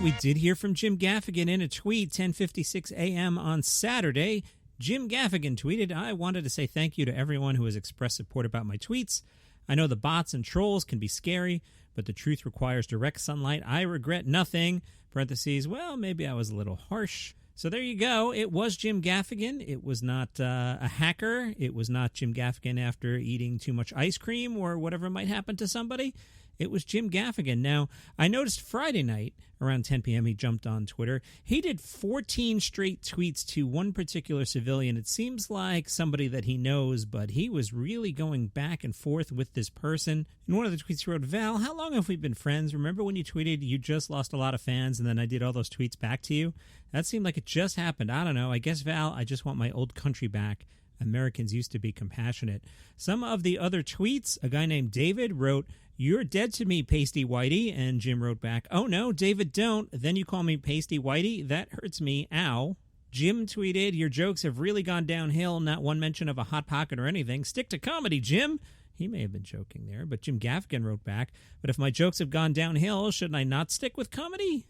we did hear from Jim Gaffigan in a tweet, 10:56 a.m. on Saturday. Jim Gaffigan tweeted, "I wanted to say thank you to everyone who has expressed support about my tweets. I know the bots and trolls can be scary, but the truth requires direct sunlight. I regret nothing." Parentheses, well, maybe I was a little harsh. So there you go. It was Jim Gaffigan. It was not a hacker. It was not Jim Gaffigan after eating too much ice cream or whatever might happen to somebody. It was Jim Gaffigan. Now, I noticed Friday night, around 10 p.m., he jumped on Twitter. He did 14 straight tweets to one particular civilian. It seems like somebody that he knows, but he was really going back and forth with this person. In one of the tweets, he wrote, "Val, how long have we been friends? Remember when you tweeted you just lost a lot of fans and then I did all those tweets back to you? That seemed like it just happened. I don't know. I guess, Val, I just want my old country back. Americans used to be compassionate." Some of the other tweets, a guy named David wrote, "You're dead to me, Pasty Whitey." And Jim wrote back, "Oh no, David, don't. Then you call me Pasty Whitey? That hurts me. Ow." Jim tweeted, "Your jokes have really gone downhill. Not one mention of a Hot Pocket or anything. Stick to comedy, Jim." He may have been joking there, but Jim Gaffigan wrote back, "But if my jokes have gone downhill, shouldn't I not stick with comedy?"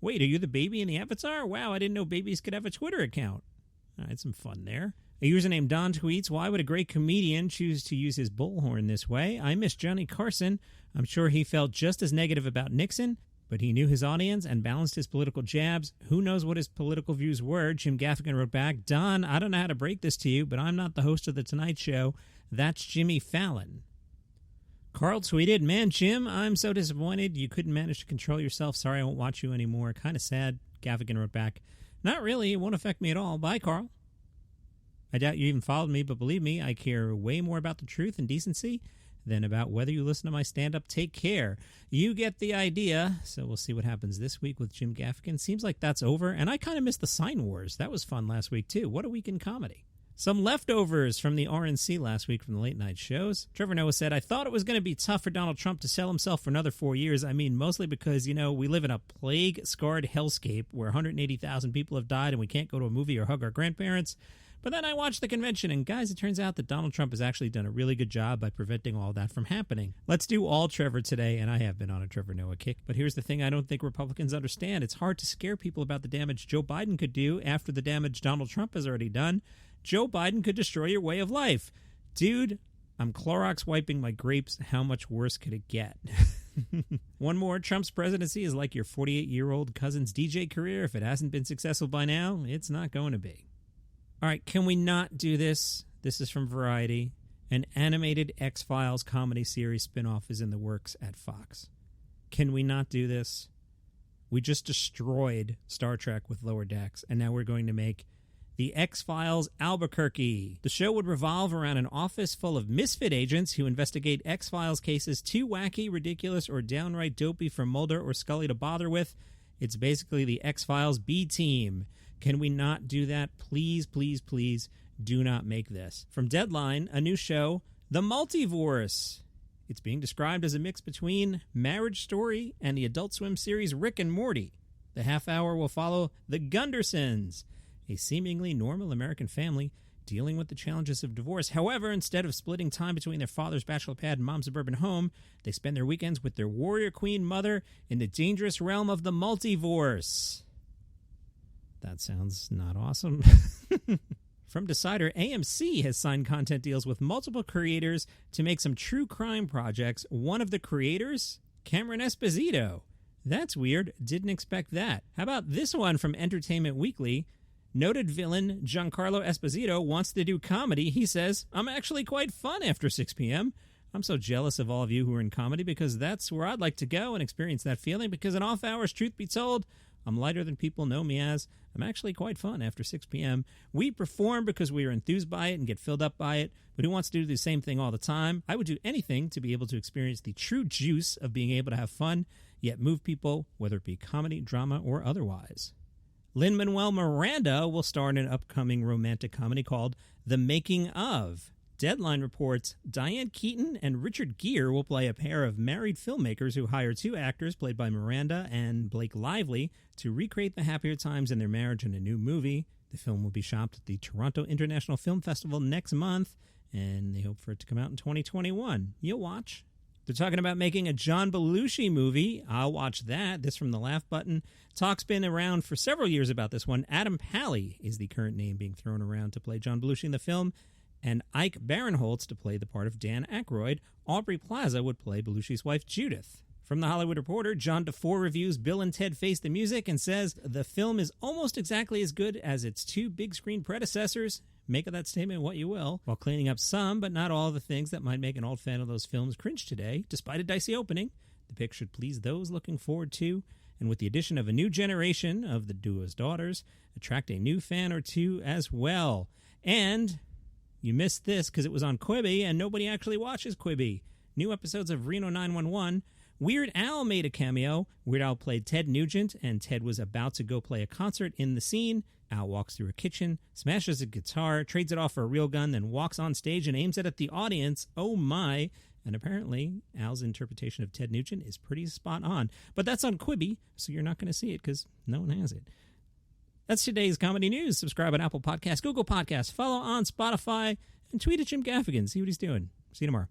Wait, are you the baby in the avatar? Wow, I didn't know babies could have a Twitter account. I had some fun there. A user named Don tweets, "Why would a great comedian choose to use his bullhorn this way? I miss Johnny Carson. I'm sure he felt just as negative about Nixon, but he knew his audience and balanced his political jabs. Who knows what his political views were?" Jim Gaffigan wrote back, "Don, I don't know how to break this to you, but I'm not the host of The Tonight Show. That's Jimmy Fallon." Carl tweeted, "Man, Jim, I'm so disappointed you couldn't manage to control yourself. Sorry I won't watch you anymore. Kind of sad." Gaffigan wrote back, "Not really. It won't affect me at all. Bye, Carl. I doubt you even followed me, but believe me, I care way more about the truth and decency than about whether you listen to my stand-up. Take care." You get the idea. So we'll see what happens this week with Jim Gaffigan. Seems like that's over, and I kind of missed the Sign Wars. That was fun last week, too. What a week in comedy. Some leftovers from the RNC last week from the late-night shows. Trevor Noah said, "I thought it was going to be tough for Donald Trump to sell himself for another 4 years. I mean, mostly because, we live in a plague-scarred hellscape where 180,000 people have died and we can't go to a movie or hug our grandparents. But then I watched the convention, and guys, it turns out that Donald Trump has actually done a really good job by preventing all that from happening." Let's do all Trevor today, and I have been on a Trevor Noah kick. But here's the thing I don't think Republicans understand. It's hard to scare people about the damage Joe Biden could do after the damage Donald Trump has already done. Joe Biden could destroy your way of life. Dude, I'm Clorox wiping my grapes. How much worse could it get? One more. Trump's presidency is like your 48-year-old cousin's DJ career. If it hasn't been successful by now, it's not going to be. All right, can we not do this? This is from Variety. An animated X-Files comedy series spinoff is in the works at Fox. Can we not do this? We just destroyed Star Trek with Lower Decks, and now we're going to make the X-Files Albuquerque. The show would revolve around an office full of misfit agents who investigate X-Files cases too wacky, ridiculous, or downright dopey for Mulder or Scully to bother with. It's basically the X-Files B-Team. Can we not do that? Please, please, please do not make this. From Deadline, a new show, The Multiverse. It's being described as a mix between Marriage Story and the Adult Swim series Rick and Morty. The half hour will follow the Gundersons, a seemingly normal American family dealing with the challenges of divorce. However, instead of splitting time between their father's bachelor pad and mom's suburban home, they spend their weekends with their warrior queen mother in the dangerous realm of the multiverse. That sounds not awesome. From Decider, AMC has signed content deals with multiple creators to make some true crime projects. One of the creators, Cameron Esposito. That's weird. Didn't expect that. How about this one from Entertainment Weekly? Noted villain Giancarlo Esposito wants to do comedy. He says, "I'm actually quite fun after 6 p.m. I'm so jealous of all of you who are in comedy because that's where I'd like to go and experience that feeling because in off hours, truth be told, I'm lighter than people know me as. I'm actually quite fun after 6 p.m. We perform because we are enthused by it and get filled up by it, but who wants to do the same thing all the time? I would do anything to be able to experience the true juice of being able to have fun, yet move people, whether it be comedy, drama, or otherwise." Lin-Manuel Miranda will star in an upcoming romantic comedy called The Making of. Deadline reports Diane Keaton and Richard Gere will play a pair of married filmmakers who hire two actors, played by Miranda and Blake Lively, to recreate the happier times in their marriage in a new movie. The film will be shopped at the Toronto International Film Festival next month, and they hope for it to come out in 2021. You'll watch. They're talking about making a John Belushi movie. I'll watch that. This from the Laugh Button. Talk's been around for several years about this one. Adam Pally is the current name being thrown around to play John Belushi in the film, and Ike Barinholtz to play the part of Dan Aykroyd. Aubrey Plaza would play Belushi's wife, Judith. From The Hollywood Reporter, John DeFore reviews Bill and Ted Face the Music and says the film is almost exactly as good as its two big-screen predecessors. Make of that statement what you will, while cleaning up some, but not all, of the things that might make an old fan of those films cringe today. Despite a dicey opening, the pick should please those looking forward to, and with the addition of a new generation of the duo's daughters, attract a new fan or two as well. And you missed this because it was on Quibi, and nobody actually watches Quibi. New episodes of Reno 911. Weird Al made a cameo. Weird Al played Ted Nugent, and Ted was about to go play a concert in the scene. Al walks through a kitchen, smashes a guitar, trades it off for a real gun, then walks on stage and aims it at the audience. Oh my. And apparently, Al's interpretation of Ted Nugent is pretty spot on. But that's on Quibi, so you're not going to see it because no one has it. That's today's comedy news. Subscribe on Apple Podcasts, Google Podcasts, follow on Spotify, and tweet at Jim Gaffigan. See what he's doing. See you tomorrow.